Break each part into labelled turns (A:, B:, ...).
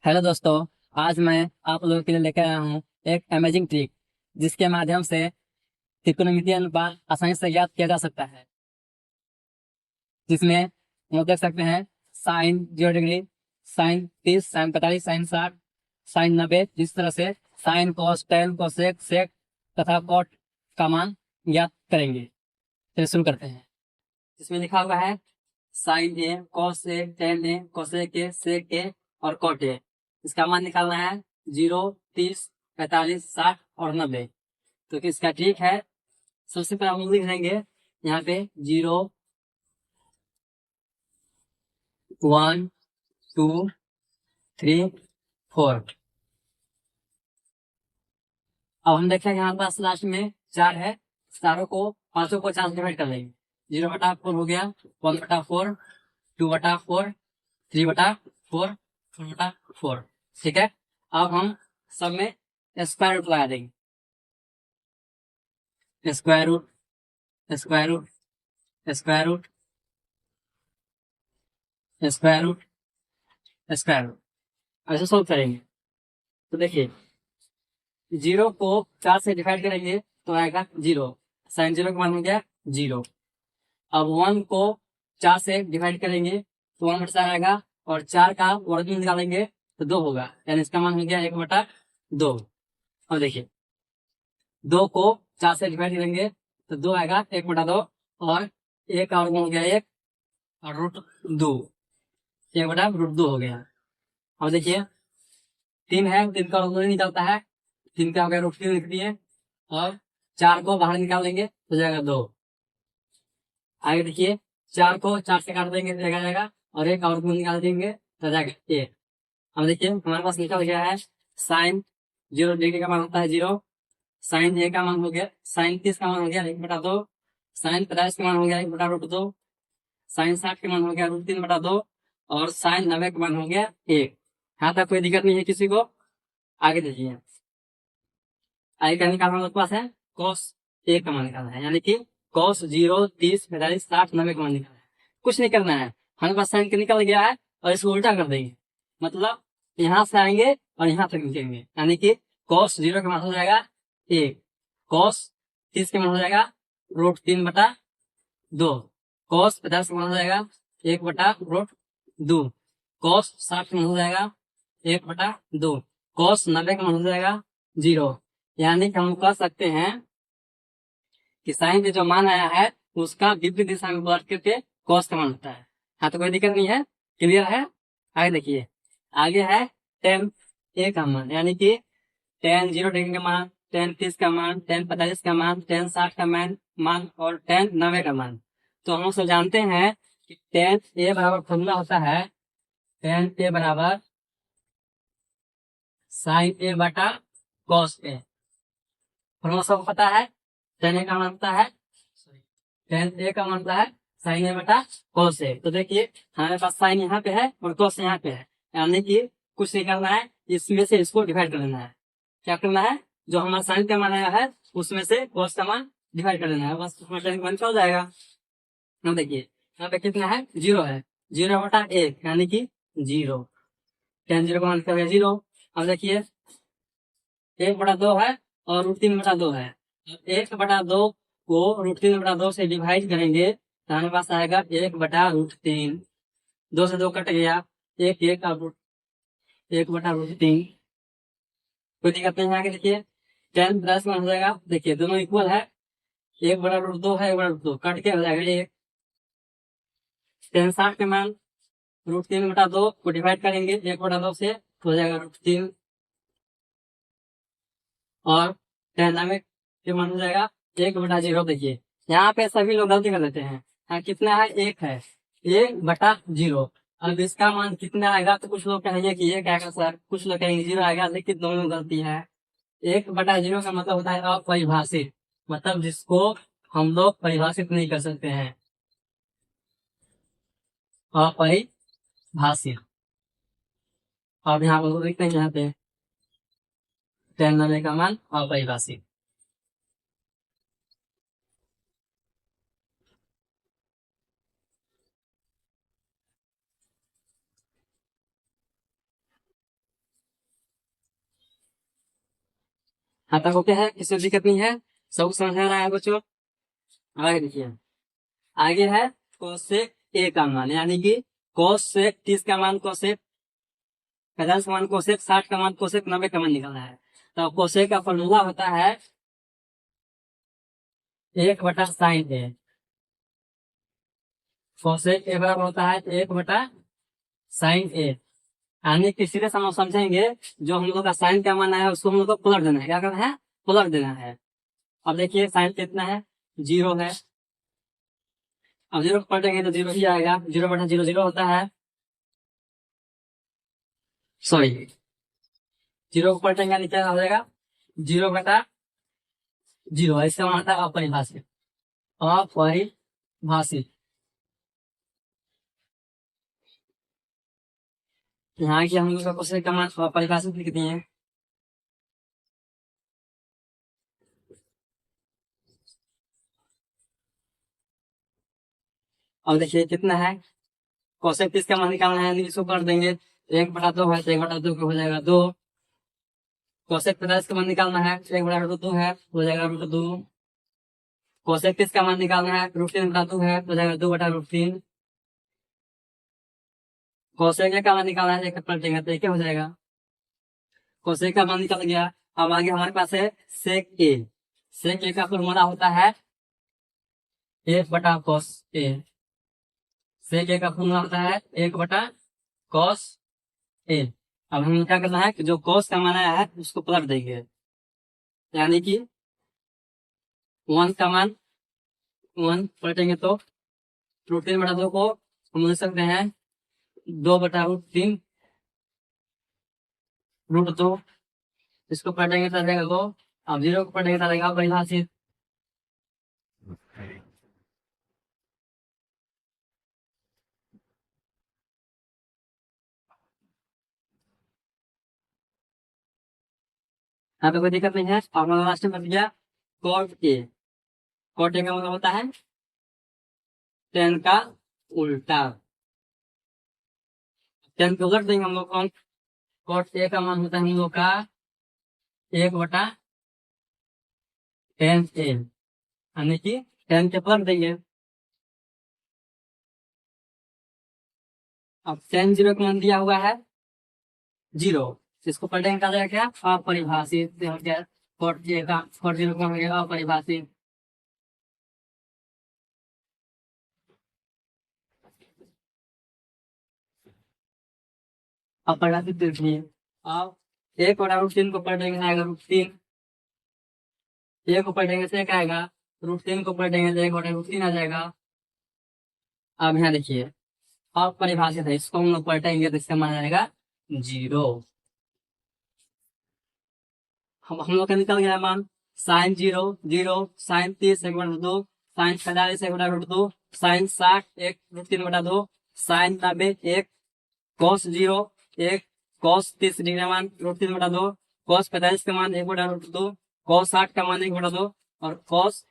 A: Hello दोस्तों। आज मैं आप लोगों के लिए लेकर आया हूँ एक अमेजिंग ट्रिक जिसके माध्यम से त्रिकोणमितीय अनुपात आसानी से ज्ञात किया जा सकता है। जिसमें हम देख सकते हैं sine 0 degree, sine 30, sine 45, sine 60, sine 90। जिस तरह से sine cos tan cosec sec तथा कॉट का मान ज्ञात करेंगे। चलिए शुरू करते हैं। इसमें लिखा हुआ है sine A cos A tan A cosec A sec A और कॉट ए। इसका मान निकालना है 0, 30, 45, 60 और 90। तो इसका ट्रिक है, सबसे पहले हम लिख देंगे यहाँ पे 0, 1, 2, 3, 4। अब हम देखेंगे हमारे पास लास्ट में 4 है। चारों को पांचों को 4 डिवाइड कर लेंगे। 0/4 हो गया, 1/4, 2/4, 3/4, 4/4। ठीक है। अब हम सब में स्क्वायर रूट लगा देंगे। Square root, square root, square root, square root, square root, ऐसे सोल्व करेंगे। तो देखिए 0 को 4 से डिवाइड करेंगे तो आएगा 0। साइन 0 का मान हो गया 0। अब 1 को 4 से डिवाइड करेंगे तो 1/4 आएगा, और 4 का वर्ग निकालेंगे तो 2 होगा, यानी इसका मान हो गया 1/2। और देखिए 2 को 4 से डिवाइड करेंगे तो 2 आएगा 1/2, और एक का वर्ग हो गया 1 और √2, 1/√2 हो गया। अब देखिए 3 है, 3 का वर्ग नहीं निकलता है, 3 का हो गया √3 लिख दिए, और 4 को बाहर निकाल देंगे तो जाएगा 2। आगे देखिए 4 को 4 से काट देंगे तो जाएगा, और एक और को निकाल देंगे तो जाएगा 1। अब देखिए हमारे पास निकल गया है साइन 0 डिग्री का मान होता है 0। साइन ए का मान हो गया, साइन 30 का मान हो गया 1/2। साइन 50 का मान हो गया 1/√2। साइन 60 का मान हो गया √3/2। और साइन 90 का मान हो गया 1। यहाँ तक कोई दिक्कत नहीं है किसी को। आगे देखिए आगे का निकालना हमारे पास है कॉस ए का मान निकालना है, यानी कि कॉस 0, 30, 45, 60, 90 का मान निकालना है। कुछ नहीं करना है, हमारे पास साइन निकल गया है और इसको उल्टा कर देंगे। मतलब यहाँ से आएंगे और यहाँ तक निकलेंगे, यानी कि कॉस 0 का मान हो जाएगा 1। कॉस 30 का मान हो जाएगा √3/2। कॉस 50 का मान हो जाएगा 1/√2। कॉस 60 का मान हो जाएगा 1/2। कॉस 90 का मान हो जाएगा 0। यानी कि हम कह सकते हैं कि साइन में जो मान आया है उसका विपरीत दिशा में बढ़ करके कॉस का मान होता है। हाँ, तो कोई दिक्कत नहीं है, क्लियर है। आगे देखिए आगे है टेन ए का मान, यानी कि टेन 0 डिग्री का मान, टेन 30 का मान, टेन 45 का मान, टेन 60 का मान और टेन 90 का मान। तो हम सब जानते हैं कि टेन ए बराबर फॉर्मूला होता है टेन ए बराबर साइन ए बटा कॉस ए। फॉर्मूला सबको पता है। टेन ए का मान होता है, टेन ए का मान होता है साइन ए बटा कॉस ए। तो देखिए हमारे पास साइन यहाँ पे है और कॉस यहाँ पे है, यानी कि कुछ नहीं करना है, इसमें से इसको डिवाइड कर देना है। क्या करना है, जो हमारा साइन का मान आया है उसमें से कॉस का मान डिवाइड कर देना है, बस वन हो जाएगा। अब देखिए यहाँ पे कितना है, 0 है, 0/1 यानी कि 0। टेन 0 का मान निकल गया 0। अब देखिए 1/2 है और √3/2 है। 1/2 को √3/2 से डिवाइड करेंगे तो हमारे पास आएगा 1/√3। 2 से 2 कट गया, एक एक अब 1/√3। कोई दिक्कत नहीं है। आगे देखिए टेन 10 में हो जाएगा, देखिए दोनों इक्वल है, 1/√2 है, 1/2 कट के हो जाएगा 1। टेन 60 के मान √3/2 को डिवाइड करेंगे 1/2 से तो हो जाएगा √3। और डायनामिक जो मान हो जाएगा 1/0। देखिए यहाँ पे सभी लोग गलती कर देते हैं। हाँ, कितना है, 1 है, 1/0। अब इसका मान कितना आएगा, तो कुछ लोग कहेंगे कि 1 आएगा सर, कुछ लोग कहेंगे 0 आएगा, लेकिन दोनों गलती है। 1/0 का मतलब होता है अपरिभाषित, मतलब जिसको हम लोग परिभाषित नहीं कर सकते हैं, अपरिभाषित। अब यहाँ पर लिखते हैं यहाँ पे 10 का मान अपरिभाषित। यहाँ तक ओके है, किसी दिक्कत नहीं है, सब समझ आ रहा है बच्चों। आगे देखिए, आगे है कोसेक ए का मान, यानी कि कोसेक 30 का मान कोसेक, 50 का मान कोसेक, 60 का मान कोसेक, 90 का मान निकालना है। तो कोसेक का फॉर्मूला होता है 1/sin ए। कोसेक ए बराबर होता है 1/sin ए। यानी कि सीधे हम लोग समझेंगे, जो हम लोग का साइन का मान है उसको हम लोग को पलट देना है। क्या करना है? पलट देना है। अब देखिए साइन कितना है? 0 है। अब 0 पलटेंगे तो 0 ही आएगा, 0/0 0 होता है, सॉरी 0 पलटेंगे यानी क्या हो जाएगा? 0/0। इसका मान होता है अपरिभाषित। अपरिभाषित। यहाँ की हम लोग का क्वेश्चन का मान अपरिभाषित लिख दिए हैं। अब देखिए कितना है, कोसेक 30 का मान निकालना है, इसको कर देंगे 1/2 है तो 1/2 हो जाएगा 2। कोसेक 50 का मान निकालना है, 1/2 है, हो जाएगा √2। कोसेक 30 का मान निकालना है, √3/2 है, हो जाएगा 2/√3। कोसेक का मान निकालना है, एक पलटेंगे तो क्या हो जाएगा? कोसेक का मान निकल गया। अब आगे हमारे पास है सेक ए। सेक ए का फॉर्मूला होता है 1/cos ए। सेक ए का फॉर्मूला होता है 1/cos ए। अब हमें क्या करना है कि जो cos का मान आया है उसको पलट देंगे, यानी कि 1 का मान 1 पलटेंगे तो √3/2 को हम लिख सकते हैं 2/√3 √2। इसको पलटेंगे तो आ जाएगा 2। अब 0 को पलटेंगे तो आ जाएगा परिभाषित। यहाँ पे कोई दिक्कत नहीं है। और हमारा लास्ट में बच गया cot ए। cot ए का मतलब होता है tan का उल्टा। tan को उलट देंगे हम लोग को। cot ए का मान होता है हम लोग का 1/tan ए, यानी कि tan के पलट देंगे। अब tan 0 का मान दिया हुआ है 0, इसको पलटेंगे क्या जाएगा? क्या? अपरिभाषित हो गया। cot ए का cot 0 का मान हो गया अपरिभाषित। अपरिभाषित देखिए। अब 1/√3 को पलटेंगे आएगा √3। 1 को पलटेंगे तो क्या आएगा? √3 को पलटेंगे तो 1/√3 आ जाएगा। अब यहाँ देखिए अपरिभाषित है, इसको हम लोग पलटेंगे तो इसका मान आएगा 0। हम लोग का निकल गया मान sin 0 0, sin 30 1/2, sin 45 1/2, sin 60 1√3/2, sin 90 1, cos 0 1, cos 30 degree का मान √3/2, cos 45 का मान 1/2, cos 60 का मान 1/2 और cos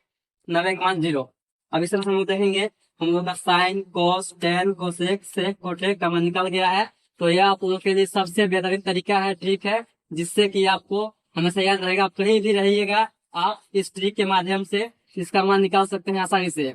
A: 90 का मान 0। अब इस तरह से हम लोग देखेंगे हम लोग का sign cos tan cosec sec cotec का मान निकल गया है। तो यह आप लोगों के लिए सबसे बेहतरीन तरीका है, ट्रिक है, जिससे कि आपको हमेशा याद रहेगा। आप कहीं भी रहिएगा, आप इस ट्रिक के माध्यम से इसका मान निकाल सकते हैं आसानी से।